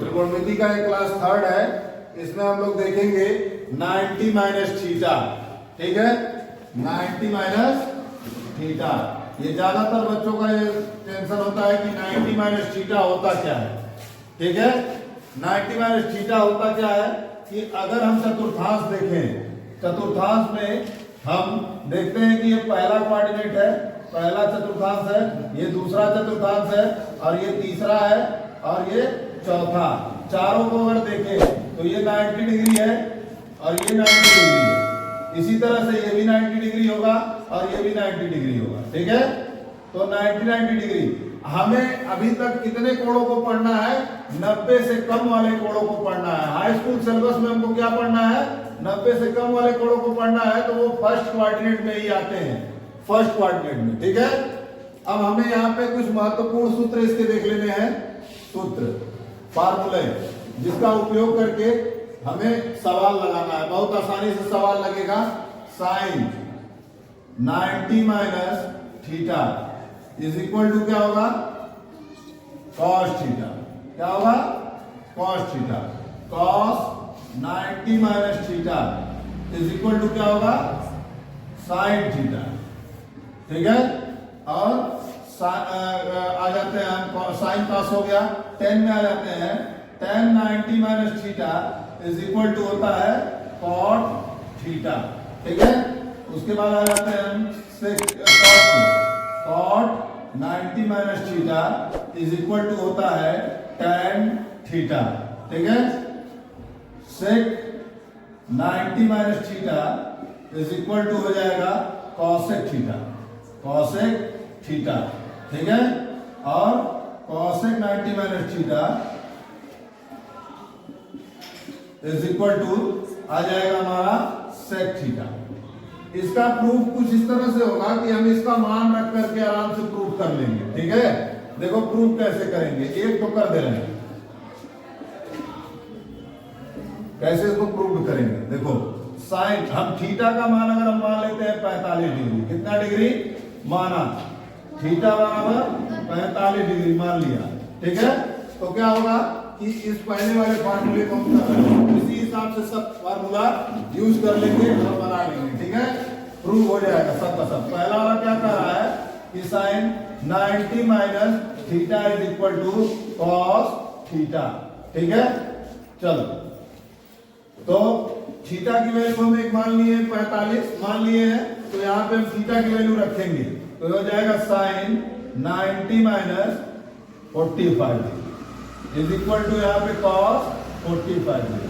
त्रिकोणमिति का एक class third है, इसमें हम लोग देखेंगे 90 माइनस थीटा। ठीक है, 90 माइनस थीटा। ये ज्यादातर बच्चों का ये टेंशन होता है कि 90 माइनस थीटा होता क्या है। ठीक है, 90 माइनस थीटा होता क्या है कि अगर हम चतुर्थांश देखें, चतुर्थांश में हम देखते हैं कि ये पहला कोऑर्डिनेट है, पहला चतुर्थांश है, ये दूसरा चतुर्थांश है, और ये तीसरा है, और ये चौथा। चारों को अगर देखें तो ये 90 डिग्री है और ये 90 डिग्री है। इसी तरह से ये भी 90 डिग्री होगा और ये भी 90 डिग्री होगा। ठीक है, तो 90 डिग्री। हमें अभी तक कितने कोणों को पढ़ना है? 90 से कम वाले कोणों को पढ़ना है। हाई स्कूल सिलेबस में हमको क्या पढ़ना है? 90 से कम वाले कोणों को पढ़ना है, तो वो फर्स्ट क्वाड्रेंट में ही आते हैं, फर्स्ट क्वाड्रेंट में। ठीक है, अब हमें यहाँ पे कुछ महत्वपूर्ण सूत्र इसके देख लेने हैं, सूत्र फार्मूले, जिसका उपयोग करके हमें सवाल लगाना है। बहुत आसानी से सवाल लगेगा। Sine 90 minus theta is equal to क्या होगा? Cos theta. क्या होगा? Cos theta. Cos 90 minus theta is equal to क्या होगा? Sine theta. ठीक है, और आ जाते हैं हम, साइन कॉस हो गया, 10 में आ जाते हैं। 10 90 minus theta is equal to होता है कॉट थीटा। ठीक है, उसके बाद आ जाते हैं हम cot 90 minus theta is equal to होता है tan थीटा। ठीक है, sec 90 minus theta is equal to हो जाएगा कॉसेक थीटा, कॉसेक थीटा। ठीक है, और cosec 90 minus theta is equal to आ जाएगा हमारा सेक थीटा। इसका प्रूफ कुछ इस तरह से होगा कि हम इसका मान रख करके आराम से प्रूफ कर लेंगे। ठीक है, देखो प्रूफ कैसे करेंगे, एक तो कर दे रहे हैं, कैसे इसको प्रूफ करेंगे। देखो साइन, हम थीटा का मान अगर हम मान लेते हैं 45 डिग्री, कितना डिग्री माना? थीटा बराबर 45 डिग्री मान लिया। ठीक है, तो क्या होगा कि इस पहले वाले फार्मूले को हम कर रहे हैं, इसी हिसाब से सब फार्मूला यूज कर लेंगे और बना लेंगे। ठीक है, प्रूव हो जाएगा सब का सब। पहला वाला क्या कर रहा है कि sine 90 minus theta is equal to cos theta. ठीक है, चलो, तो थीटा की वैल्यू हम एक मान लिए 45 मान लिए हैं, तो यहाँ पे हम थीटा की वैल्यू रखेंगे, तो हो जाएगा sine 90 minus 45 is equal to यहाँ पे कॉस 45।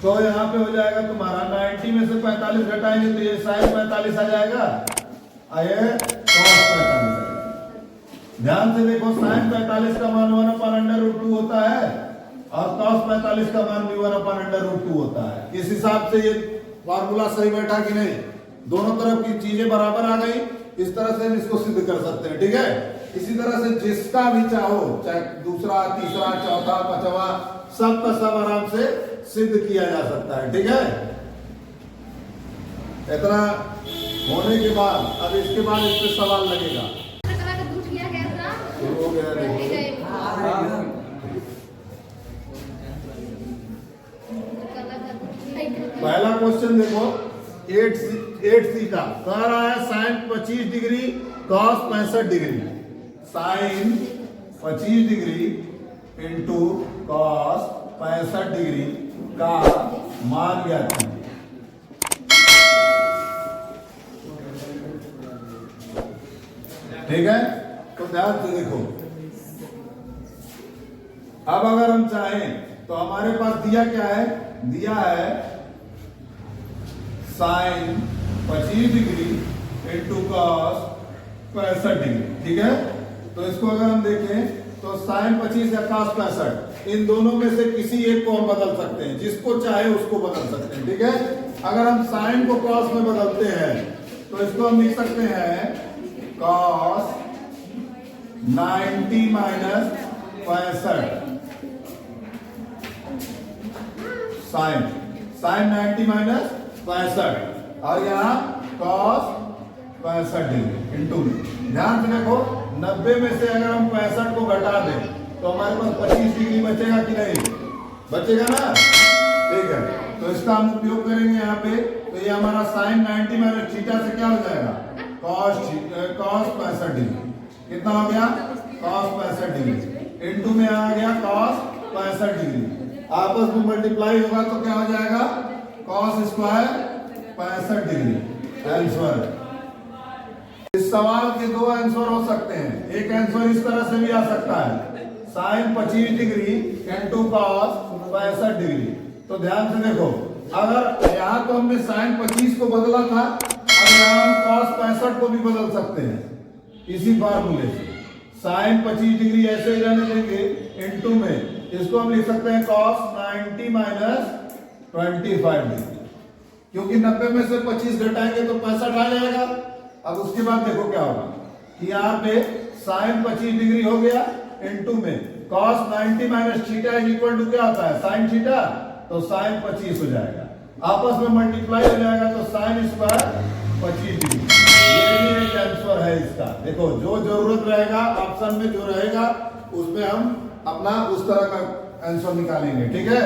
तो यहाँ पे हो जाएगा तुम्हारा 90 में से 45 घटाएंगे तो ये साइन 45 आ जाएगा, आए कॉस 45 आएगा। ध्यान से देखो, साइन 45 का मान 1/√2 होता है और cos 45 का मान भी 1/√2 होता है। इस हिसाब से ये फार्मूला सही बैठा कि नहीं? दोनों तरफ की चीजें बराबर आ गई, इस तरह से हम इसको सिद्ध कर सकते हैं। ठीक है, इसी तरह से जिसका भी चाहो, चाहे दूसरा, तीसरा, चौथा, पांचवा, सब का सब आराम से सिद्ध किया जा सकता है। ठीक है, इतना होने के बाद अब इसके बाद इस पे सवाल लगेगा। शुरू हो गया, देखो पहला क्वेश्चन देखो, 8 थीटा कह रहा है sine 25 degree cos 65 degree. Sine 25 degree into cos 65 degree का मान ज्ञात कीजिए। ठीक है, तो ध्यान से देखो, अब अगर हम चाहें तो हमारे पास दिया क्या है? दिया है sine 25 degree into cos 65 degree. ठीक है, तो इसको अगर हम देखें तो साइन 25 या cos 65, इन दोनों में से किसी एक को हम बदल सकते हैं, जिसको चाहे उसको बदल सकते हैं। ठीक है, अगर हम साइन को cos में बदलते हैं तो इसको हम लिख सकते हैं cos 90 माइनस 65 साइन 90 माइनस 65 और यहाँ cos 65 डिग्री इंटू में। ध्यान से देखो, 90 में से अगर हम 65 को घटा दें तो हमारे पास 25 डिग्री बचेगा कि नहीं? बचेगा ना, ठीक है। तो इसका हम उपयोग करेंगे यहाँ पे, तो ये हमारा साइन 90 माइनस थीटा से क्या हो जाएगा, कॉस 65 डिग्री। कितना हो गया, कॉस 65 डिग्री इनटू में आ गया कॉस 65 डिग्री, आपस में मल्टीप्लाई होगा तो क्या हो जाएगा, कॉस स्क्वायर 65 डिग्री। आंसर, इस सवाल के दो आंसर हो सकते हैं, एक आंसर इस तरह से भी आ सकता है, sine 25 degree into cos 65 degree. तो ध्यान से देखो, अगर यहाँ तो हमने साइन 25 को बदला था, अब यहाँ हम कॉस 65 को भी बदल सकते हैं इसी फार्मूले से। साइन 25 डिग्री ऐसे ही रहने देंगे, इनटू में इसको हम लिख सकते हैं कॉस 90 माइनस 25 डिग्री, क्योंकि 90 में से 25 घटाएंगे तो 65 आ जाएगा। अब उसके बाद देखो क्या होगा कि यहाँ पे साइन 25 डिग्री हो गया, इनटू में cos 90 minus theta equal to क्या होता है, साइन थीटा, तो साइन 25 हो जाएगा, आपस में मल्टीप्लाई हो जाएगा तो साइन स्क्वायर 25 डिग्री। ये भी एक आंसर है इसका। देखो जो जरूरत रहेगा ऑप्शन में जो रहेगा उसमें हम अपना उस तरह का आंसर निकालेंगे, ठीक है।